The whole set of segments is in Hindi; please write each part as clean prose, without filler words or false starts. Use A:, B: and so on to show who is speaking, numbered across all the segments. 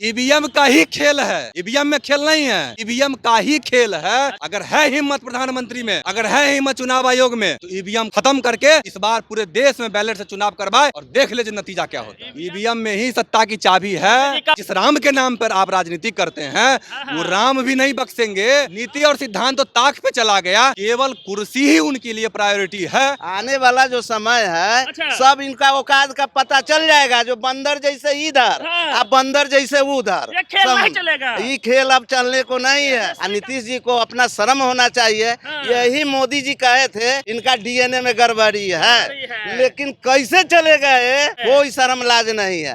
A: ईवीएम का ही खेल है, ईवीएम में खेल नहीं है, ईवीएम का ही खेल है। अगर है हिम्मत प्रधानमंत्री में, अगर है हिम्मत चुनाव आयोग में, तो ईवीएम खत्म करके इस बार पूरे देश में बैलेट से चुनाव करवाए और देख ले नतीजा क्या होता है। ईवीएम में ही सत्ता की चाबी है। जिस राम के नाम पर आप राजनीति करते हैं वो राम भी नहीं बख्शेंगे। नीति और सिद्धांत तो ताक पे चला गया, केवल कुर्सी ही उनके लिए प्रायोरिटी है।
B: आने वाला जो समय है सब इनका औकात का पता चल जाएगा। जो बंदर जैसे इधर अब बंदर जैसे उधर,
C: ये खेल नहीं चलेगा।
B: ये खेल अब चलने को नहीं है। नीतीश जी को अपना शर्म होना चाहिए। यही मोदी जी कहे थे इनका डीएनए में गड़बड़ी है, लेकिन कैसे चलेगा ये, कोई शर्म लाज नहीं है।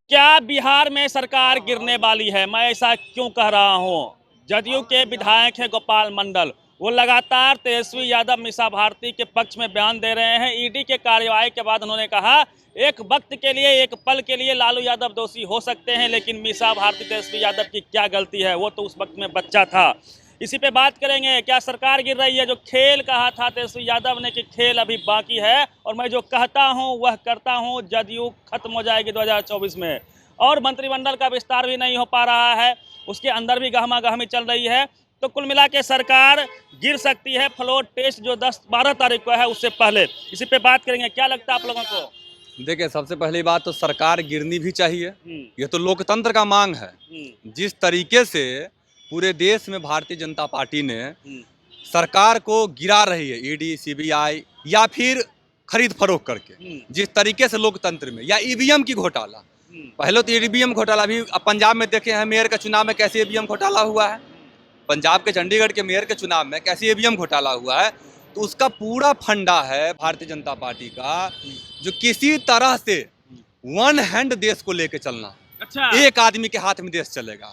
C: क्या बिहार में सरकार गिरने वाली है? मैं ऐसा क्यों कह रहा हूँ? जदयू के विधायक हैं गोपाल मंडल, वो लगातार तेजस्वी यादव मीसा भारती के पक्ष में बयान दे रहे हैं। ईडी के कार्रवाई के बाद उन्होंने कहा एक वक्त के लिए, एक पल के लिए लालू यादव दोषी हो सकते हैं, लेकिन मीसा भारती तेजस्वी यादव की क्या गलती है? वो तो उस वक्त में बच्चा था। इसी पे बात करेंगे। क्या सरकार गिर रही है? जो खेल कहा था तेजस्वी यादव ने कि खेल अभी बाकी है और मैं जो कहता हूँ वह करता हूँ, जदयू खत्म हो जाएगी 2024 में। और मंत्रिमंडल का विस्तार भी नहीं हो पा रहा है, उसके अंदर भी गहमा गहमी चल रही है। तो कुल मिला के सरकार गिर सकती है फ्लोर टेस्ट जो 10-12 तारीख को है उससे पहले। इसी पे बात करेंगे। क्या लगता है आप लोगों को?
A: देखिए, सबसे पहली बात तो सरकार गिरनी भी चाहिए, ये तो लोकतंत्र का मांग है। जिस तरीके से पूरे देश में भारतीय जनता पार्टी ने सरकार को गिरा रही है, ईडी, सीबीआई या फिर खरीद फरोख्त करके, जिस तरीके से लोकतंत्र में, या ईवीएम की घोटाला, पहले तो ईवीएम घोटाला भी पंजाब में देखे हैं, मेयर के चुनाव में कैसे ईवीएम घोटाला हुआ है, पंजाब के चंडीगढ़ के मेयर के चुनाव में कैसे ईवीएम घोटाला हुआ है। तो उसका पूरा फंडा है भारतीय जनता पार्टी का, जो किसी तरह से वन हैंड देश को लेके चलना।
C: अच्छा।
A: एक आदमी के हाथ में देश चलेगा,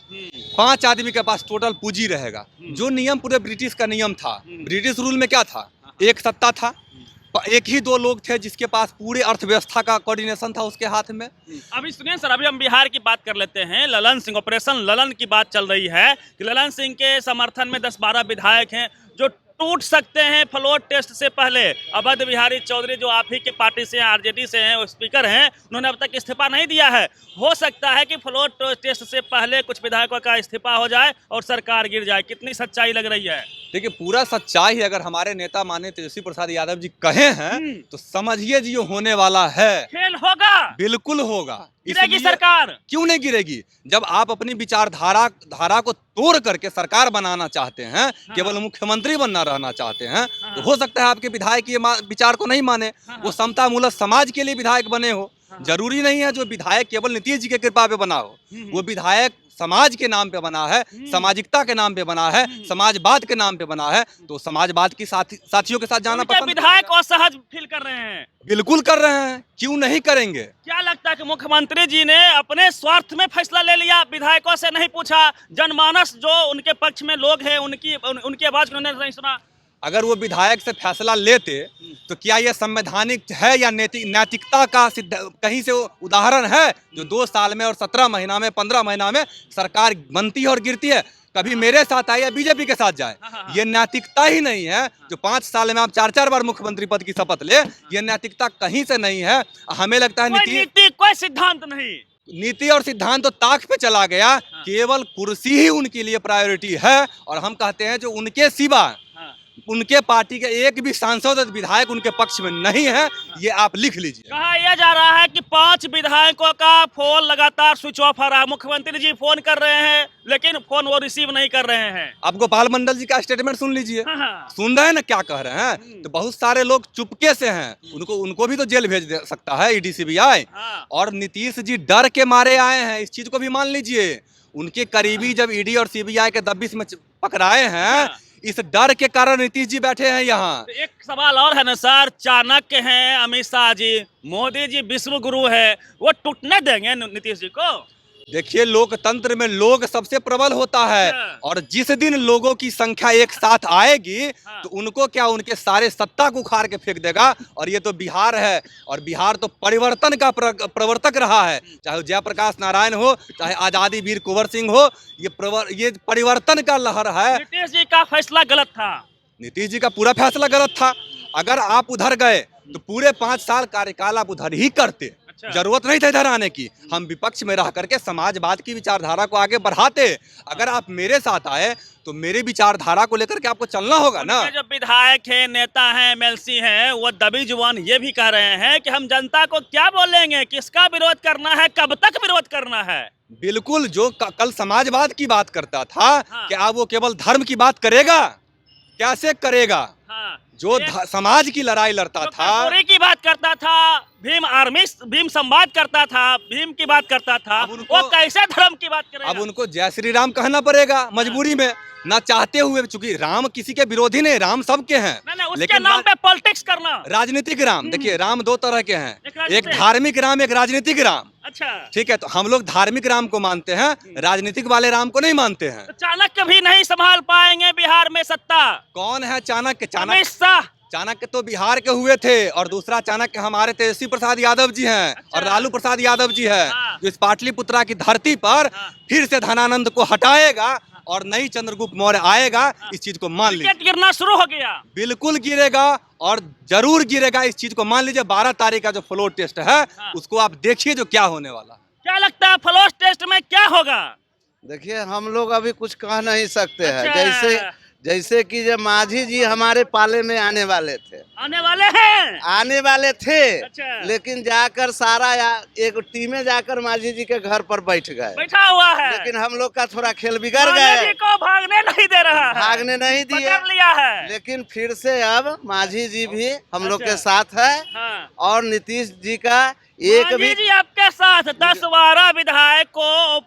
A: 5 आदमी के पास टोटल पूंजी रहेगा। जो नियम पूरे ब्रिटिश का नियम था, ब्रिटिश रूल में क्या था, एक सत्ता था, एक ही 2 लोग थे जिसके पास पूरे अर्थव्यवस्था का कोऑर्डिनेशन था उसके हाथ में।
C: अभी सुनिए सर, अभी हम बिहार की बात कर लेते हैं। ललन सिंह, ऑपरेशन ललन की बात चल रही है कि ललन सिंह के समर्थन में 10-12 विधायक हैं जो टूट सकते हैं फ्लोर टेस्ट से पहले। अवध बिहारी चौधरी जो आप ही के पार्टी से हैं, आरजेडी से हैं, वो स्पीकर हैं, उन्होंने अब तक इस्तीफा नहीं दिया है। हो सकता है कि फ्लोर टेस्ट से पहले कुछ विधायकों का इस्तीफा हो जाए और सरकार गिर जाए। कितनी सच्चाई लग रही है?
A: देखिए, पूरा सच्चाई अगर हमारे नेता माननीय तेजस्वी प्रसाद यादव जी कहे हैं तो समझिए जी होने वाला है।
C: खेल होगा,
A: बिल्कुल होगा।
C: गिरेगी सरकार।
A: क्यों नहीं गिरेगी? जब आप अपनी विचारधारा को तोड़ करके सरकार बनाना चाहते हैं, केवल मुख्यमंत्री बनना रहना चाहते हैं, तो हो सकता है आपके विधायक ये विचार को नहीं माने, वो समतामूलक समाज के लिए विधायक बने हो। जरूरी नहीं है जो विधायक केवल नीतीश जी के कृपा पे बना हो, वो विधायक समाज के नाम पे बना है, सामाजिकता के नाम पे बना है, समाजवाद के नाम पे बना है। तो समाजवाद की साथियों के साथ जाना पसंद।
C: विधायक असहज फील कर रहे हैं?
A: बिल्कुल कर रहे हैं, क्यों नहीं करेंगे? क्या
C: लगता है कि मुख्यमंत्री जी ने अपने स्वार्थ में फैसला ले लिया, विधायकों से नहीं पूछा? जनमानस जो उनके पक्ष में लोग हैं उनकी आवाज उन्होंने नहीं सुना?
A: अगर वो विधायक से फैसला लेते तो क्या यह संवैधानिक है या नैतिकता का कहीं से उदाहरण है? जो 2 साल में और 17 महीना में, 15 महीना में सरकार बनती है और गिरती है। कभी मेरे साथ आए या बीजेपी के साथ जाए, ये नैतिकता ही नहीं है। जो 5 साल में आप 4-4 बार मुख्यमंत्री पद की शपथ ले, ये नैतिकता कहीं से नहीं है। हमें लगता है
C: कोई सिद्धांत नहीं,
A: नीति और सिद्धांत तो ताक पे चला गया, केवल कुर्सी ही उनके लिए प्रायोरिटी है। और हम कहते हैं जो उनके सिवा उनके पार्टी के एक भी सांसद विधायक उनके पक्ष में नहीं है, ये आप लिख लीजिए।
C: कहा यह जा रहा है कि 5 विधायकों का फोन लगातार स्विच ऑफ आ रहा है। मुख्यमंत्री जी फोन कर रहे हैं लेकिन फोन वो रिसीव नहीं कर रहे हैं।
A: आप गोपाल मंडल जी का स्टेटमेंट सुन लीजिए। सुन रहे हैं ना क्या कह रहे हैं? तो बहुत सारे लोग चुपके से हैं, उनको भी तो जेल भेज दे सकता है ईडी सीबीआई। और नीतीश जी डर के मारे आए हैं, इस चीज को भी मान लीजिए। उनके करीबी जब ईडी और सीबीआई के दबिश में पकड़ाए हैं, इस डर के कारण नीतीश जी बैठे हैं यहाँ।
C: तो एक सवाल और है ना सर, चाणक्य हैं अमित शाह जी, मोदी जी विश्व गुरु है, वो टूटने देंगे नीतीश जी को?
A: देखिए, लोकतंत्र में लोग सबसे प्रबल होता है, और जिस दिन लोगों की संख्या एक साथ आएगी तो उनको क्या, उनके सारे सत्ता को उखाड़ के फेंक देगा। और ये तो बिहार है, और बिहार तो परिवर्तन का प्रवर्तक रहा है, चाहे जयप्रकाश नारायण हो, चाहे आजादी वीर कुंवर सिंह हो, ये परिवर्तन का लहर है।
C: नीतीश जी का फैसला गलत था,
A: नीतीश जी का पूरा फैसला गलत था। अगर आप उधर गए तो पूरे 5 साल कार्यकाल आप उधर ही करते। जरूरत नहीं था इधर आने की। हम विपक्ष में रह करके समाजवाद की विचारधारा को आगे बढ़ाते। अगर आप मेरे साथ आए तो मेरे विचारधारा को लेकर के आपको चलना होगा ना।
C: जो विधायक है, नेता है, एमएलसी हैं, वो दबी जुबान ये भी कह रहे हैं कि हम जनता को क्या बोलेंगे, किसका विरोध करना है, कब तक विरोध करना है।
A: बिल्कुल, जो कल समाजवाद की बात करता था,
C: हाँ।
A: क्या वो केवल धर्म की बात करेगा? कैसे करेगा?
C: हाँ।
A: जो समाज की लड़ाई लड़ता था,
C: कर्पूरी की बात करता था, भीम संवाद करता था, भीम की बात करता था, वो कैसे धर्म की बात करेगा?
A: अब उनको जय श्री राम कहना पड़ेगा मजबूरी में, ना चाहते हुए, चूंकि राम किसी के विरोधी नहीं, राम सबके हैं।
C: उसके नाम पे पॉलिटिक्स करना।
A: राजनीतिक राम, देखिए राम दो तरह के हैं, एक
C: राजनीतिक।
A: धार्मिक राम, एक राजनीतिक राम।
C: अच्छा,
A: ठीक है, तो हम लोग धार्मिक राम को मानते हैं, राजनीतिक वाले राम को नहीं मानते हैं।
C: तो चाणक्य भी नहीं संभाल पाएंगे बिहार में सत्ता।
A: कौन है चाणक्य?
C: अमित शाह।
A: चाणक्य तो बिहार के हुए थे, और दूसरा चाणक्य हमारे तेजस्वी प्रसाद यादव जी हैं।
C: अच्छा।
A: और लालू प्रसाद यादव जी हैं।
C: हाँ।
A: जो इस पाटलिपुत्रा की धरती पर
C: हाँ।
A: फिर से धनानंद को हटाएगा और नई चंद्रगुप्त मौर्य आएगा। इस चीज को मान लीजिए।
C: विकेट गिरना शुरू हो गया।
A: बिल्कुल गिरेगा, और जरूर गिरेगा, इस चीज को मान लीजिए। 12 तारीख का जो फ्लोर टेस्ट है,
C: हाँ।
A: उसको आप देखिए जो क्या होने वाला।
C: क्या लगता है फ्लोर टेस्ट में क्या होगा?
B: देखिए, हम लोग अभी कुछ कह नहीं सकते हैं।
C: अच्छा।
B: जैसे कि जब माझी जी हमारे पाले में आने वाले थे, आने वाले थे।
C: अच्छा।
B: लेकिन जाकर सारा एक टीमें जाकर माझी जी के घर पर बैठ गए,
C: बैठा हुआ है।
B: लेकिन हम लोग का थोड़ा खेल बिगड़
C: माझी
B: गए,
C: जी को भागने नहीं दे रहा है।
B: भागने नहीं दिए,
C: पकड़ लिया है।
B: लेकिन फिर से अब माझी जी भी हम लोग
C: अच्छा।
B: के साथ है।
C: हाँ।
B: और नीतीश जी का एक
C: माझी
B: भी
C: जी आपके साथ 10-12 विधायक को,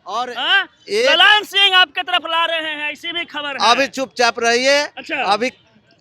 B: और एक
C: ललन सिंह आपके तरफ ला रहे हैं, ऐसी भी खबर है।
B: अभी चुपचाप रहिए।
C: अच्छा।
B: अभी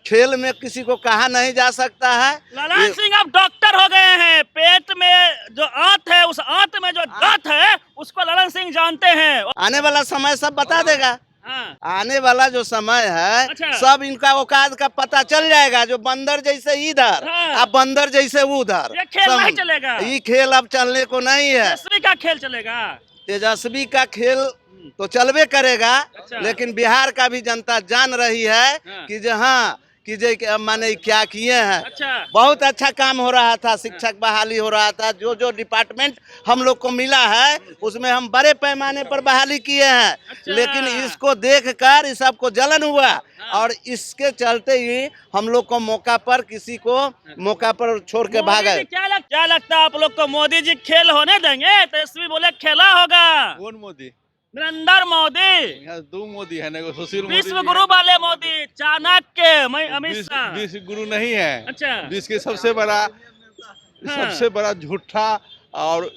B: खेल में किसी को कहा नहीं जा सकता है।
C: ललन सिंह अब डॉक्टर हो गए हैं। पेट में जो आंत है, उस आंत में जो दांत है, उसको ललन सिंह जानते हैं।
B: आने वाला समय सब बता देगा।
C: हाँ।
B: आने वाला जो समय है,
C: अच्छा।
B: सब इनका औकात का पता चल जाएगा। जो बंदर जैसे इधर,
C: हाँ।
B: अब बंदर जैसे उधर,
C: ये खेल नहीं चलेगा।
B: ये खेल अब चलने को नहीं है।
C: तेजस्वी का खेल चलेगा।
B: तेजस्वी का खेल तो चलबे करेगा।
C: अच्छा।
B: लेकिन बिहार का भी जनता जान रही है
C: हाँ।
B: कि जहाँ कि जे माने क्या किए हैं।
C: अच्छा।
B: बहुत अच्छा काम हो रहा था, शिक्षक बहाली हो रहा था। जो जो डिपार्टमेंट हम लोग को मिला है, उसमें हम बड़े पैमाने पर बहाली किए हैं।
C: अच्छा।
B: लेकिन इसको देखकर इस सबको जलन हुआ, और इसके चलते ही हम लोग को मौका पर किसी को मौका पर छोड़ के भागे।
C: क्या लगता है आप लोग को, मोदी जी खेल होने देंगे? तेजस्वी बोले खेला होगा।
D: कौन मोदी?
C: नरेंद्र मोदी।
D: यहाँ दो मोदी है ना, सुशील मोदी
C: विश्व गुरु वाले मोदी, चाणक्य, अमित शाह।
D: विश्व गुरु नहीं है।
C: अच्छा।
D: विश्व के सबसे बड़ा झूठा और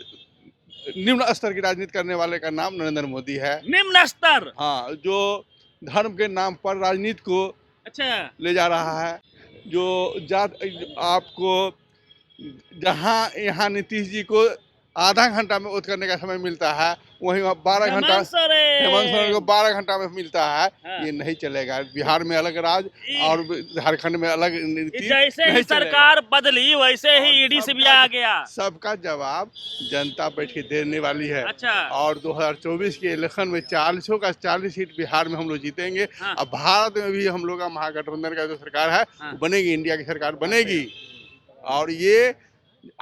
D: निम्न स्तर की राजनीति करने वाले का नाम नरेंद्र मोदी है।
C: निम्न स्तर।
D: हाँ, जो धर्म के नाम पर राजनीति को
C: अच्छा
D: ले जा रहा है। जो जात आपको जहाँ यहाँ नीतीश जी को आधा घंटा में वोट करने का समय मिलता है, वहीं 12 घंटा हेमंत सोरेन को 12 घंटा में मिलता है।
C: हाँ।
D: ये नहीं चलेगा। बिहार में अलग राज और झारखंड में अलग नीति
C: जैसे ही सरकार बदली, वैसे ही ईडी सीबीआई आ गया।
D: सबका जवाब जनता बैठ के देने वाली है।
C: अच्छा।
D: और 2024 के इलेक्शन में 40 का 40 सीट बिहार में हम लोग जीतेंगे।
C: हाँ।
D: अब भारत में भी हम लोग का महागठबंधन का जो सरकार है,
C: हाँ।
D: वो बनेगी, इंडिया की सरकार बनेगी। और ये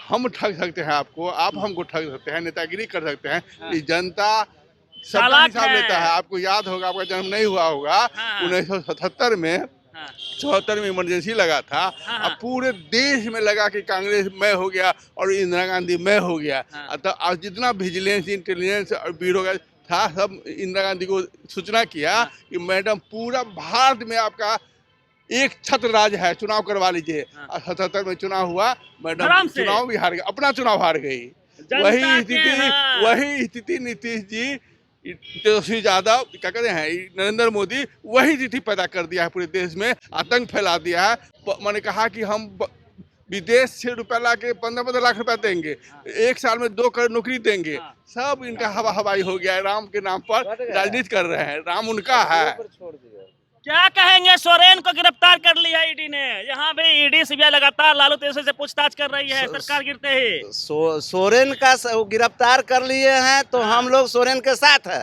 D: हम ठग सकते हैं आपको, आप हमको ठग सकते हैं, नेतागिरी कर सकते हैं।
C: हाँ।
D: ये जनता सबका
C: चालाक
D: हिसाब
C: है।
D: लेता है। आपको याद होगा, आपका जन्म नहीं हुआ होगा,
C: हाँ।
D: 1977 में,
C: हाँ।
D: 74 में इमरजेंसी लगा था।
C: हाँ।
D: अब पूरे देश में लगा कि कांग्रेस में हो गया और इंदिरा गांधी में हो गया।
C: हाँ।
D: तो आज जितना विजिलेंस, इंटेलिजेंस और ब्यूरो का था, सब इंदिरा गांधी को सूचना किया कि मैडम पूरा भारत में आपका एक छत्र राज है, चुनाव करवा लीजिए।
C: हाँ।
D: 77 में चुनाव हुआ, मैडम
C: आराम से।
D: चुनाव भी हार गई, अपना चुनाव हार गई।
C: हाँ।
D: वही स्थिति नीतीश जी, तेजस्वी यादव, क्या कहते हैं, नरेंद्र मोदी, वही स्थिति पैदा कर दिया है। पूरे देश में आतंक फैला दिया है। मैंने कहा कि हम विदेश से रुपया ला के 15-15 लाख रुपया देंगे, एक साल में 2 करोड़ नौकरी देंगे। सब इनका हवा हवाई हो गया है। राम के नाम पर राजनीति कर रहे हैं। राम उनका है।
C: क्या कहेंगे? सोरेन को गिरफ्तार कर लिया ईडी ने। यहाँ भी ईडी सीबीआई लगातार लालू तेजस्वी से पूछताछ कर रही है, सरकार गिरते ही।
B: सोरेन का गिरफ्तार कर लिए हैं, तो हम लोग सोरेन के साथ है,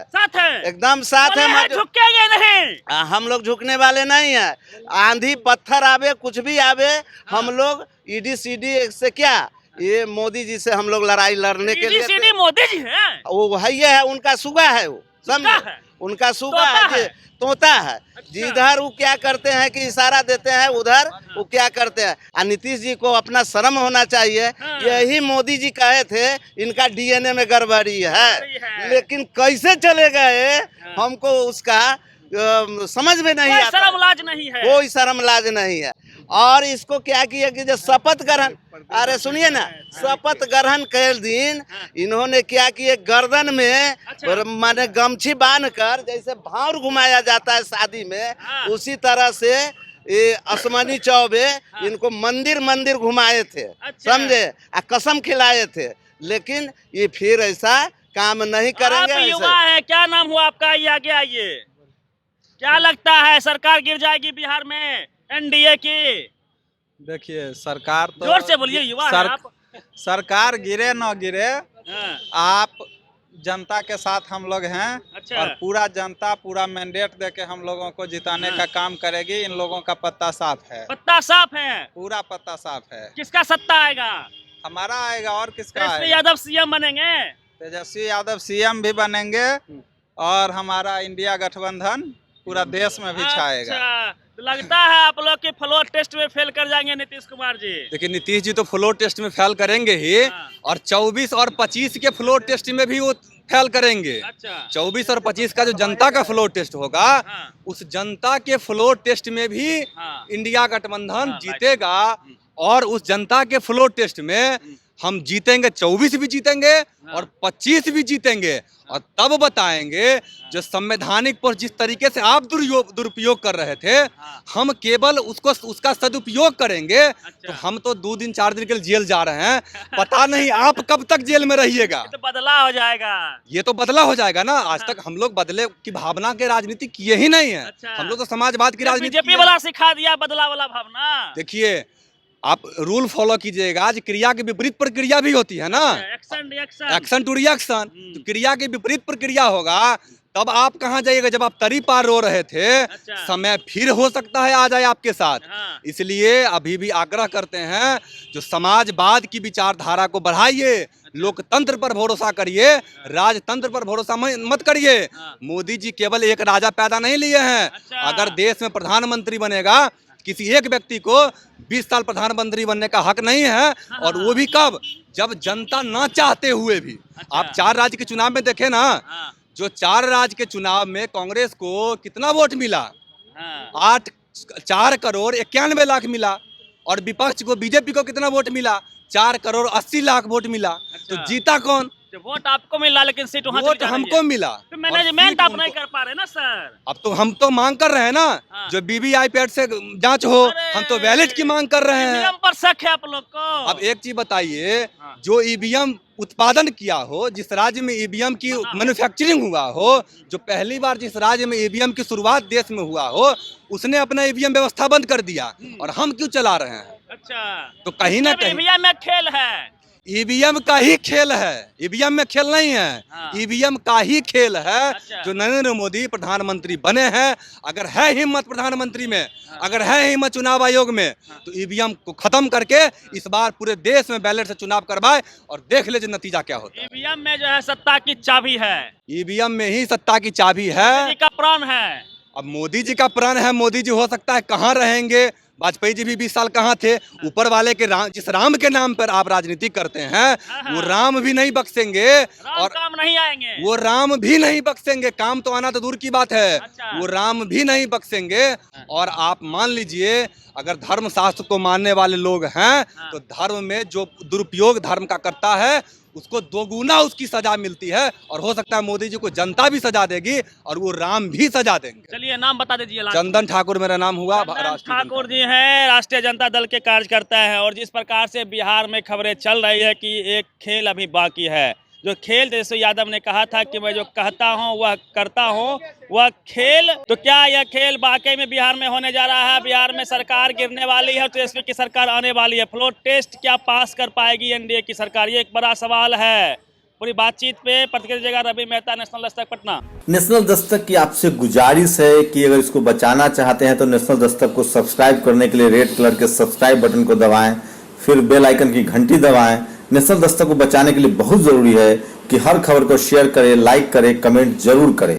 B: एकदम साथ है।
C: झुकेंगे नहीं।
B: हम लोग झुकने वाले नहीं है। आंधी पत्थर आवे, कुछ भी आवे, हम लोग ईडी सीडी से क्या, ये मोदी जी से हम लोग लड़ाई लड़ने के लिए
C: सीधी मोदी जी है।
B: वो है ये है, उनका सुगा है वो, समझे,
C: है?
B: उनका सुगा
C: तोता
B: है,
C: है?
B: तोता है।
C: अच्छा।
B: जिधर वो क्या करते हैं कि इशारा देते हैं, उधर वो क्या करते हैं। और नीतीश जी को अपना शर्म होना चाहिए।
C: हाँ।
B: यही मोदी जी कहे थे इनका डीएनए में गड़बड़ी है,
C: है।
B: लेकिन कैसे चले गए
C: हाँ।
B: हमको उसका समझ में नहीं
C: कोई
B: आता।
C: शर्म लाज नहीं है।
B: कोई शर्म लाज नहीं है। और इसको क्या किया कि जो शपथ ग्रहण, अरे सुनिए ना, शपथ ग्रहण के दिन इन्होंने क्या किए, गर्दन में
C: अच्छा।
B: माने गमछी बांधकर जैसे भावर घुमाया जाता है शादी में, उसी तरह से ये आसमानी चौबे इनको मंदिर मंदिर घुमाए थे,
C: अच्छा।
B: समझे, कसम खिलाए थे। लेकिन ये फिर ऐसा काम नहीं करेंगे।
C: आप
B: ऐसे।
C: युवा है, क्या नाम हुआ आपका? ये आगे आइए। क्या लगता है सरकार गिर जाएगी बिहार में एनडीए की?
E: देखिए सरकार तो
C: जोर से बोलिए, युवा है आप।
E: सरकार गिरे न गिरे,
C: हाँ।
E: आप जनता के साथ हम लोग हैं।
C: अच्छा।
E: और पूरा जनता पूरा मैंडेट देके हम लोगों को जिताने का काम करेगी। इन लोगों का पत्ता साफ है,
C: पत्ता साफ है।
E: पूरा पत्ता साफ है।
C: किसका सत्ता आएगा?
E: हमारा आएगा, और किसका
C: तेजस्वी
E: आएगा?
C: यादव सीएम बनेंगे।
E: तेजस्वी यादव सीएम भी बनेंगे और हमारा इंडिया गठबंधन पूरा देश में भी छाएगा।
C: अच्छा, तो लगता है आप लोग के फ्लोर टेस्ट में फेल कर जाएंगे नीतीश कुमार जी।
A: देखिए नीतीश जी तो फ्लोर टेस्ट में फेल करेंगे ही,
C: हाँ।
A: और 24 और 25 के फ्लोर टेस्ट में भी वो फेल करेंगे।
C: अच्छा।
A: 24 और 25 का जो जनता का फ्लोर टेस्ट होगा,
C: हाँ।
A: उस जनता के फ्लोर टेस्ट में भी
C: हाँ।
A: इंडिया गठबंधन
C: हाँ,
A: जीतेगा। और उस जनता के फ्लोर टेस्ट में हम जीतेंगे, 24 भी जीतेंगे और 25 भी जीतेंगे। और तब बताएंगे जो संवैधानिक पर जिस तरीके से आप दुरुपयोग कर रहे थे, हम केवल उसका सदुपयोग करेंगे। तो हम तो 2 दिन 4 दिन के लिए जेल जा रहे हैं, पता नहीं आप कब तक जेल में रहिएगा।
C: तो बदला हो जाएगा।
A: ये तो बदला हो जाएगा ना। आज तक हम लोग बदले की भावना के राजनीति किए ही नहीं है।
C: अच्छा।
A: हम लोग तो समाजवाद की राजनीति
C: बीजेपी
A: किए
C: वाला सिखा दिया बदला वाला भावना।
A: देखिए, आप रूल फॉलो कीजिएगा। आज क्रिया के विपरीत प्रक्रिया भी होती है ना,
C: action reaction.
A: Action to reaction. तो क्रिया के विपरीत प्रक्रिया होगा, तब आप कहाँ जाइएगा जब आप तरी पार रो रहे थे।
C: अच्छा।
A: समय फिर हो सकता है आ जाए आपके साथ।
C: हाँ।
A: इसलिए अभी भी आग्रह करते हैं, जो समाजवाद की विचारधारा को बढ़ाइए, लोकतंत्र पर भरोसा करिए, राजतंत्र पर भरोसा मत करिए। मोदी जी केवल एक राजा पैदा नहीं लिए हैं।
C: अच्छा।
A: अगर देश में प्रधानमंत्री बनेगा, किसी एक व्यक्ति को 20 साल प्रधानमंत्री बनने का हक नहीं है। और वो भी कब? जब जनता ना चाहते हुए भी।
C: अच्छा।
A: आप 4 राज्य के चुनाव में देखे ना,
C: हाँ।
A: जो 4 राज्य के चुनाव में कांग्रेस को कितना वोट मिला?
C: हाँ।
A: 4 करोड़ 91 लाख मिला। और विपक्ष को, बीजेपी को कितना वोट मिला? 4 करोड़ 80 लाख वोट मिला।
C: अच्छा।
A: तो जीता कौन?
C: तो वोट आपको मिला, लेकिन सीट वहाँ
A: वोट हमको मिला।
C: तो
A: और
C: मैनेजमेंट
A: सीट
C: आप
A: उनको-
C: नहीं कर पा रहे ना सर।
A: अब तो हम तो मांग कर रहे हैं ना,
C: हाँ।
A: जो बीबीआई पैड से जांच हो।
C: अरे,
A: हम तो वैलिड की मांग कर रहे हैं।
C: नियम पर शक है आप लोग को।
A: अब एक चीज बताइए,
C: हाँ।
A: जो ईवीएम उत्पादन किया हो, जिस राज्य में ईवीएम की मैन्युफैक्चरिंग हुआ हो, जो पहली बार जिस राज्य में ईवीएम की शुरुआत देश में हुआ हो, उसने अपना ईवीएम व्यवस्था बंद कर दिया। और हम क्यों चला रहे हैं?
C: अच्छा।
A: तो कहीं ना
C: इसमें
A: कहीं
C: ईवीएम में खेल है।
A: ईवीएम का ही खेल है, ईवीएम में खेल नहीं है।
C: हाँ।
A: ईवीएम का ही खेल है।
C: अच्छा।
A: जो नरेंद्र मोदी प्रधानमंत्री बने हैं, अगर है हिम्मत प्रधानमंत्री में, अगर है हिम्मत चुनाव आयोग में, तो ईवीएम को खत्म करके इस बार पूरे देश में बैलेट से चुनाव करवाए और देख ले जो नतीजा क्या होता है।
C: ईवीएम में जो है सत्ता की चाबी है।
A: ईवीएम में ही सत्ता की चाबी है।
C: मोदी का प्राण है।
A: अब मोदी जी का प्राण है। मोदी जी हो सकता है कहाँ रहेंगे, वाजपेयी जी भी 20 साल कहाँ थे। ऊपर वाले के जिस राम के नाम पर आप राजनीति करते हैं, वो राम भी नहीं बख्शेंगे।
C: राम
A: और
C: काम नहीं आएंगे।
A: वो राम भी नहीं बख्शेंगे। काम तो आना तो दूर की बात है।
C: अच्छा।
A: वो राम भी नहीं बख्शेंगे। और आप मान लीजिए, अगर धर्म शास्त्र को मानने वाले लोग हैं, तो धर्म में जो दुरुपयोग धर्म का करता है, उसको 2 गुना उसकी सजा मिलती है। और हो सकता है मोदी जी को जनता भी सजा देगी और वो राम भी सजा देंगे।
C: चलिए नाम बता दीजिए।
A: चंदन ठाकुर मेरा नाम हुआ।
C: चंदन ठाकुर जी हैं, राष्ट्रीय जनता दल के कार्यकर्ता हैं। और जिस प्रकार से बिहार में खबरें चल रही है कि एक खेल अभी बाकी है, जो खेल तेजस्वी यादव ने कहा था कि मैं जो कहता हूं वह करता हूं, वह खेल, तो क्या यह खेल वाकई में बिहार में होने जा रहा है? बिहार में सरकार गिरने वाली है और तेजस्वी की सरकार आने वाली है। फ्लोर टेस्ट क्या पास कर पाएगी एनडीए की सरकार? ये एक बड़ा सवाल है। पूरी बातचीत पे प्रतिक्रिया देगा रवि मेहता, नेशनल दस्तक पटना।
F: नेशनल दस्तक की आपसे गुजारिश है कि अगर इसको बचाना चाहते हैं तो नेशनल दस्तक को सब्सक्राइब करने के लिए रेड कलर के सब्सक्राइब बटन को दबाएं, फिर बेल आइकन की घंटी दबाएं। नेशनल दस्तक को बचाने के लिए बहुत जरूरी है कि हर खबर को शेयर करें, लाइक करें, कमेंट जरूर करें।